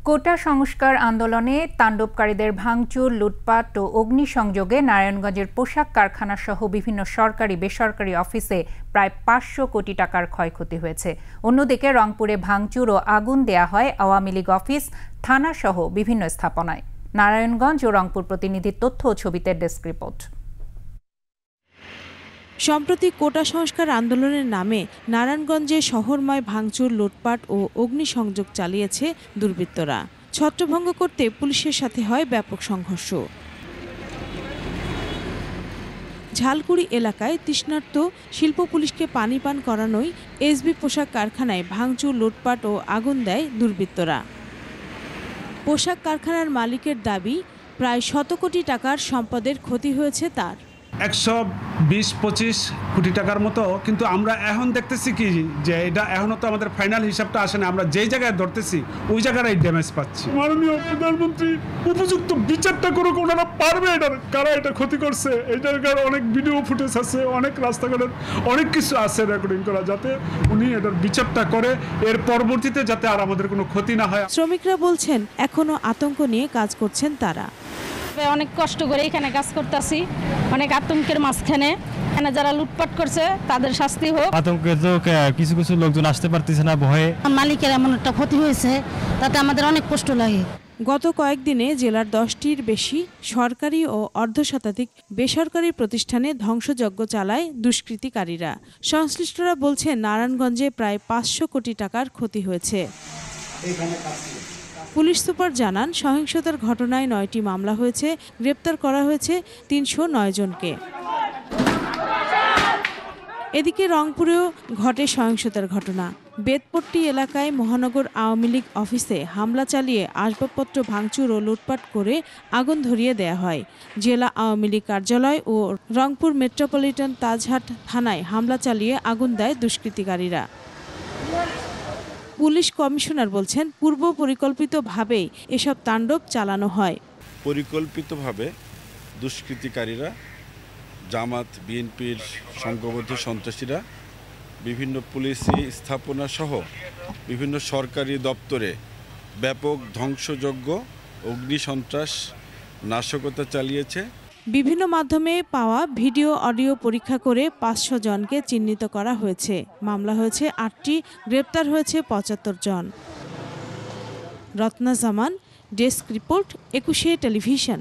কোটা সংস্কার আন্দোলনে তাণ্ডবকারীদের ভাঙচুর, লুটপাট ও অগ্নিসংযোগে নারায়ণগঞ্জের পোশাক কারখানা সহ বিভিন্ন সরকারি বেসরকারি অফিসে প্রায় ৫০০ কোটি টাকার ক্ষয়ক্ষতি হয়েছে। অন্যদিকে রংপুরে ভাঙচুর ও আগুন দেয়া হয় আওয়ামী লীগ অফিস, থানা সহ বিভিন্ন স্থাপনায়। নারায়ণগঞ্জ ও রংপুর প্রতিনিধির তথ্য ও ছবিতে ডেস্ক রিপোর্ট। সম্প্রতি কোটা সংস্কার আন্দোলনের নামে নারায়ণগঞ্জে শহরময় ভাঙচুর, লুটপাট ও অগ্নিসংযোগ চালিয়েছে দুর্বৃত্তরা। ছত্রভঙ্গ করতে পুলিশের সাথে হয় ব্যাপক সংঘর্ষ। ঝালকুড়ি এলাকায় তৃষ্ণার্ত শিল্প পুলিশকে পানি পান করানোয় এসবি পোশাক কারখানায় ভাঙচুর, লুটপাট ও আগুন দেয় দুর্বৃত্তরা। পোশাক কারখানার মালিকের দাবি, প্রায় ১০০ কোটি টাকার সম্পদের ক্ষতি হয়েছে তার। ১২০-২৫ কোটি টাকার মতো, কিন্তু আমরা এখন দেখতেছি কি যে এটা এখনো তো আমাদের ফাইনাল হিসাবটা আসে না। আমরা যেই জায়গায় ধরতেছি ওই জায়গায় ড্যামেজ পাচ্ছি। মাননীয় প্রধানমন্ত্রী উপযুক্ত বিচারটা করুক, ওনারা পারবে এটার কারা এটা ক্ষতি করছে। এটার অনেক ভিডিও ফুটেজ আছে, অনেক রাস্তাঘাটের অনেক কিছু আছে রেকর্ডিং করা, যাতে উনি এটার বিচারটা করে, এর পরবর্তীতে যাতে আর আমাদের কোনো ক্ষতি না হয়। শ্রমিকরা বলছেন এখনো আতঙ্ক নিয়ে কাজ করছেন তারা। অনেক কষ্ট করে এখানে কাজ করতেছি, অনেক আতঙ্কের মাঝখানে। এখানে যারা লুটপাট করছে তাদের শাস্তি হোক। আতঙ্কে তো কিছু কিছু লোকজন আসতে পারতেছে না ভয়ে। মালিকের এমন একটা ক্ষতি হয়েছে, তাতে আমাদের অনেক কষ্ট লাগে। গত কয়েকদিনে জেলার ১০টির বেশি সরকারি ও অর্ধশতাধিক বেসরকারি প্রতিষ্ঠানে ধ্বংসযজ্ঞ চালায় দুষ্কৃতিকারীরা। সংশ্লিষ্টরা বলছেন নারায়ণগঞ্জে প্রায় ৫০০ কোটি টাকার ক্ষতি হয়েছে। পুলিশ সুপার জানান, সহিংসতার ঘটনায় ৯টি মামলা হয়েছে, গ্রেপ্তার করা হয়েছে ৩০৯ জনকে। এদিকে রংপুরেও ঘটে সহিংসতার ঘটনা। বেতপট্টি এলাকায় মহানগর আওয়ামী লীগ অফিসে হামলা চালিয়ে আসবাবপত্র ভাঙচুর ও লুটপাট করে আগুন ধরিয়ে দেয়া হয়। জেলা আওয়ামী লীগ কার্যালয় ও রংপুর মেট্রোপলিটন তাজহাট থানায় হামলা চালিয়ে আগুন দেয় দুষ্কৃতিকারীরা। পুলিশ কমিশনার বলছেন, পূর্ব পরিকল্পিতভাবেই এসব তাণ্ডব চালানো হয়। পরিকল্পিতভাবে দুষ্কৃতিকারীরা, জামাত বিএনপির সংঘবদ্ধ সন্ত্রাসীরা বিভিন্ন পুলিশি স্থাপনা সহ বিভিন্ন সরকারি দপ্তরে ব্যাপক ধ্বংসযজ্ঞ, অগ্নিসন্ত্রাস, নাশকতা চালিয়েছে। বিভিন্ন মাধ্যমে পাওয়া ভিডিও অডিও পরীক্ষা করে ৫০০ জনকে চিহ্নিত করা হয়েছে। মামলা হয়েছে ৮টি, গ্রেপ্তার হয়েছে ৭৫ জন। রত্না জামান, ডেস্ক রিপোর্ট, ২১শে টেলিভিশন।